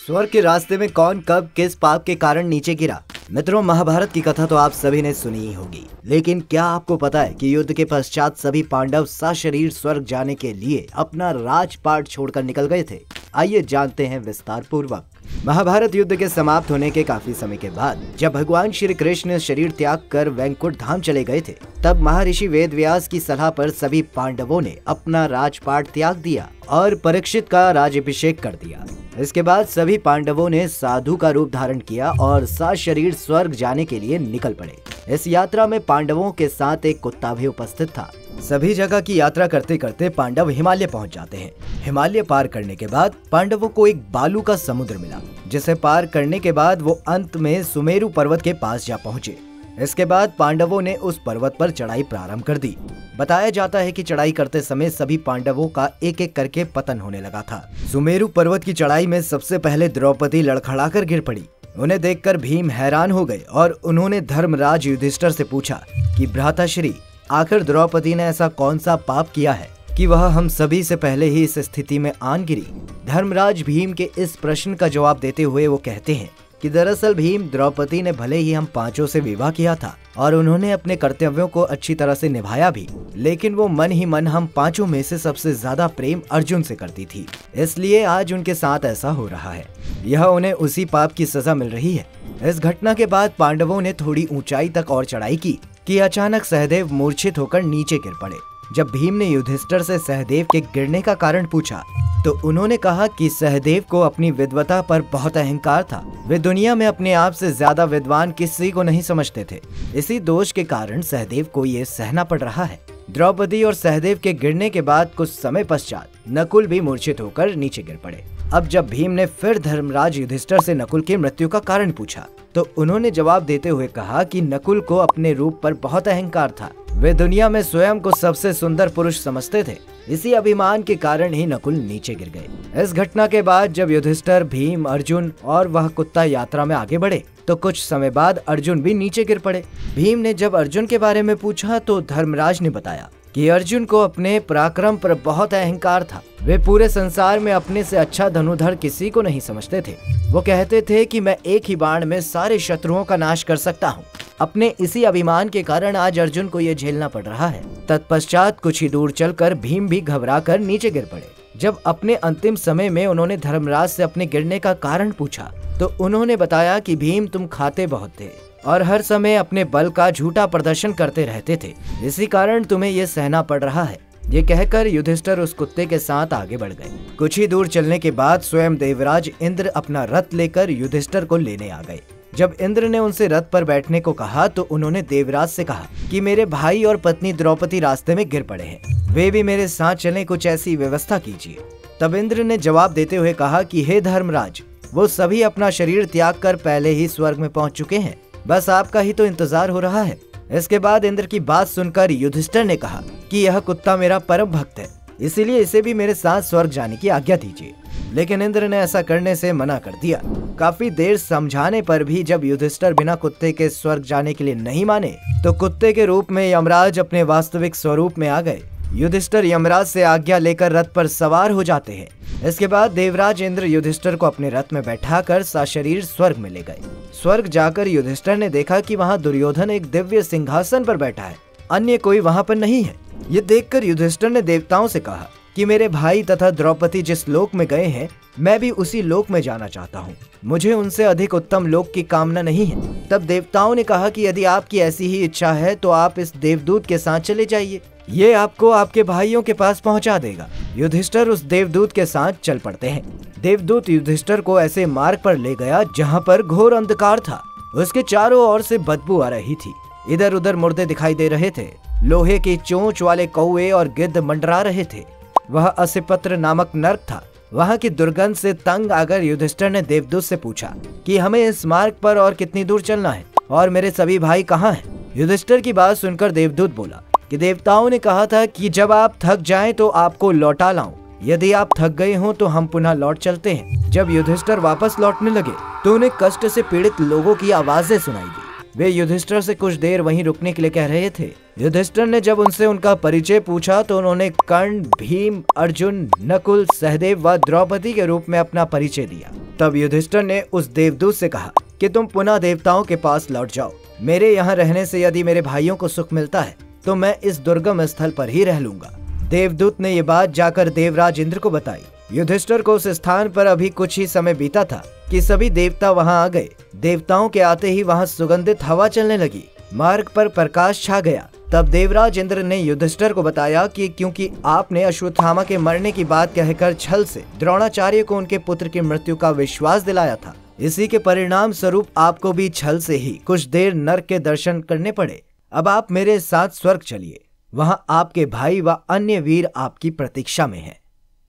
स्वर्ग के रास्ते में कौन कब किस पाप के कारण नीचे गिरा। मित्रों, महाभारत की कथा तो आप सभी ने सुनी ही होगी, लेकिन क्या आपको पता है कि युद्ध के पश्चात सभी पांडव सशरीर स्वर्ग जाने के लिए अपना राजपाट छोड़कर निकल गए थे। आइए जानते हैं विस्तार पूर्वक। महाभारत युद्ध के समाप्त होने के काफी समय के बाद जब भगवान श्री कृष्ण शरीर त्याग कर वैकुंठ धाम चले गए थे, तब महर्षि वेदव्यास की सलाह पर सभी पांडवों ने अपना राजपाट त्याग दिया और परीक्षित का राज्याभिषेक कर दिया। इसके बाद सभी पांडवों ने साधु का रूप धारण किया और सशरीर स्वर्ग जाने के लिए निकल पड़े। इस यात्रा में पांडवों के साथ एक कुत्ता भी उपस्थित था। सभी जगह की यात्रा करते करते पांडव हिमालय पहुंच जाते हैं। हिमालय पार करने के बाद पांडवों को एक बालू का समुद्र मिला, जिसे पार करने के बाद वो अंत में सुमेरु पर्वत के पास जा पहुंचे। इसके बाद पांडवों ने उस पर्वत पर चढ़ाई प्रारंभ कर दी। बताया जाता है कि चढ़ाई करते समय सभी पांडवों का एक एक करके पतन होने लगा था। सुमेरु पर्वत की चढ़ाई में सबसे पहले द्रौपदी लड़खड़ाकर गिर पड़ी। उन्हें देखकर भीम हैरान हो गए और उन्होंने धर्मराज युधिष्ठिर से पूछा कि भ्राताश्री, आखिर द्रौपदी ने ऐसा कौन सा पाप किया है कि वह हम सभी से पहले ही इस स्थिति में आन गिरी। धर्मराज भीम के इस प्रश्न का जवाब देते हुए वो कहते हैं कि दरअसल भीम, द्रौपदी ने भले ही हम पांचों से विवाह किया था और उन्होंने अपने कर्तव्यों को अच्छी तरह से निभाया भी, लेकिन वो मन ही मन हम पांचों में से सबसे ज्यादा प्रेम अर्जुन से करती थी। इसलिए आज उनके साथ ऐसा हो रहा है। यह उन्हें उसी पाप की सजा मिल रही है। इस घटना के बाद पांडवों ने थोड़ी ऊंचाई तक और चढ़ाई की कि अचानक सहदेव मूर्छित होकर नीचे गिर पड़े। जब भीम ने युधिष्ठिर से सहदेव के गिरने का कारण पूछा तो उन्होंने कहा कि सहदेव को अपनी विद्वता पर बहुत अहंकार था। वे दुनिया में अपने आप से ज्यादा विद्वान किसी को नहीं समझते थे। इसी दोष के कारण सहदेव को ये सहना पड़ रहा है। द्रौपदी और सहदेव के गिरने के बाद कुछ समय पश्चात नकुल भी मूर्छित होकर नीचे गिर पड़े। अब जब भीम ने फिर धर्मराज युधिष्ठिर से नकुल की मृत्यु का कारण पूछा तो उन्होंने जवाब देते हुए कहा कि नकुल को अपने रूप पर बहुत अहंकार था। वे दुनिया में स्वयं को सबसे सुंदर पुरुष समझते थे। इसी अभिमान के कारण ही नकुल नीचे गिर गए। इस घटना के बाद जब युधिष्ठिर, भीम, अर्जुन और वह कुत्ता यात्रा में आगे बढ़े तो कुछ समय बाद अर्जुन भी नीचे गिर पड़े। भीम ने जब अर्जुन के बारे में पूछा तो धर्मराज ने बताया कि अर्जुन को अपने पराक्रम पर बहुत अहंकार था। वे पूरे संसार में अपने से अच्छा धनुधर किसी को नहीं समझते थे। वो कहते थे कि मैं एक ही बाण में सारे शत्रुओं का नाश कर सकता हूँ। अपने इसी अभिमान के कारण आज अर्जुन को ये झेलना पड़ रहा है। तत्पश्चात कुछ ही दूर चलकर भीम भी घबराकर नीचे गिर पड़े। जब अपने अंतिम समय में उन्होंने धर्मराज से अपने गिरने का कारण पूछा तो उन्होंने बताया कि भीम, तुम खाते बहुत थे और हर समय अपने बल का झूठा प्रदर्शन करते रहते थे, इसी कारण तुम्हें ये सहना पड़ रहा है। ये कहकर युधिष्ठिर उस कुत्ते के साथ आगे बढ़ गए। कुछ ही दूर चलने के बाद स्वयं देवराज इंद्र अपना रथ लेकर युधिष्ठिर को लेने आ गए। जब इंद्र ने उनसे रथ पर बैठने को कहा तो उन्होंने देवराज से कहा कि मेरे भाई और पत्नी द्रौपदी रास्ते में गिर पड़े हैं, वे भी मेरे साथ चलें, कुछ ऐसी व्यवस्था कीजिए। तब इंद्र ने जवाब देते हुए कहा कि हे धर्मराज, वो सभी अपना शरीर त्याग कर पहले ही स्वर्ग में पहुंच चुके हैं, बस आपका ही तो इंतजार हो रहा है। इसके बाद इंद्र की बात सुनकर युधिष्ठिर ने कहा कि यह कुत्ता मेरा परम भक्त है, इसीलिए इसे भी मेरे साथ स्वर्ग जाने की आज्ञा दीजिए। लेकिन इंद्र ने ऐसा करने से मना कर दिया। काफी देर समझाने पर भी जब युधिष्ठिर बिना कुत्ते के स्वर्ग जाने के लिए नहीं माने तो कुत्ते के रूप में यमराज अपने वास्तविक स्वरूप में आ गए। युधिष्ठिर यमराज से आज्ञा लेकर रथ पर सवार हो जाते हैं। इसके बाद देवराज इंद्र युधिष्ठिर को अपने रथ में बैठाकर सशरीर स्वर्ग में ले गए। स्वर्ग जाकर युधिष्ठिर ने देखा कि वहाँ दुर्योधन एक दिव्य सिंहासन पर बैठा है, अन्य कोई वहाँ पर नहीं है। ये देखकर युधिष्ठिर ने देवताओं से कहा कि मेरे भाई तथा द्रौपदी जिस लोक में गए हैं, मैं भी उसी लोक में जाना चाहता हूँ। मुझे उनसे अधिक उत्तम लोक की कामना नहीं है। तब देवताओं ने कहा कि यदि आपकी ऐसी ही इच्छा है तो आप इस देवदूत के साथ चले जाइए, ये आपको आपके भाइयों के पास पहुंचा देगा। युधिष्ठिर उस देवदूत के साथ चल पड़ते हैं। देवदूत युधिष्ठिर को ऐसे मार्ग पर ले गया जहाँ पर घोर अंधकार था। उसके चारों ओर से बदबू आ रही थी। इधर उधर मुर्दे दिखाई दे रहे थे। लोहे की चोंच वाले कौवे और गिद्ध मंडरा रहे थे। वह असिपत्र नामक नर्क था। वहाँ की दुर्गंध से तंग आकर युधिष्ठिर ने देवदूत से पूछा कि हमें इस मार्ग पर और कितनी दूर चलना है और मेरे सभी भाई कहाँ हैं? युधिष्ठिर की बात सुनकर देवदूत बोला कि देवताओं ने कहा था कि जब आप थक जाएं तो आपको लौटा लाऊं। यदि आप थक गए हों तो हम पुनः लौट चलते हैं। जब युधिष्ठिर वापस लौटने लगे तो उन्हें कष्ट से पीड़ित लोगों की आवाजें सुनाई दी। वे युधिष्ठिर से कुछ देर वहीं रुकने के लिए कह रहे थे। युधिष्ठिर ने जब उनसे उनका परिचय पूछा तो उन्होंने कर्ण, भीम, अर्जुन, नकुल, सहदेव व द्रौपदी के रूप में अपना परिचय दिया। तब युधिष्ठिर ने उस देवदूत से कहा कि तुम पुनः देवताओं के पास लौट जाओ। मेरे यहाँ रहने से यदि मेरे भाइयों को सुख मिलता है तो मैं इस दुर्गम स्थल पर ही रह लूंगा। देवदूत ने ये बात जाकर देवराज इंद्र को बताई। युधिष्ठिर को उस स्थान पर अभी कुछ ही समय बीता था कि सभी देवता वहां आ गए। देवताओं के आते ही वहां सुगंधित हवा चलने लगी, मार्ग पर प्रकाश छा गया। तब देवराज इंद्र ने युधिष्ठिर को बताया कि क्योंकि आपने अश्वत्थामा के मरने की बात कहकर छल से द्रोणाचार्य को उनके पुत्र की मृत्यु का विश्वास दिलाया था, इसी के परिणाम स्वरूप आपको भी छल से ही कुछ देर नरक के दर्शन करने पड़े। अब आप मेरे साथ स्वर्ग चलिए, वहां आपके भाई व अन्य वीर आपकी प्रतीक्षा में हैं।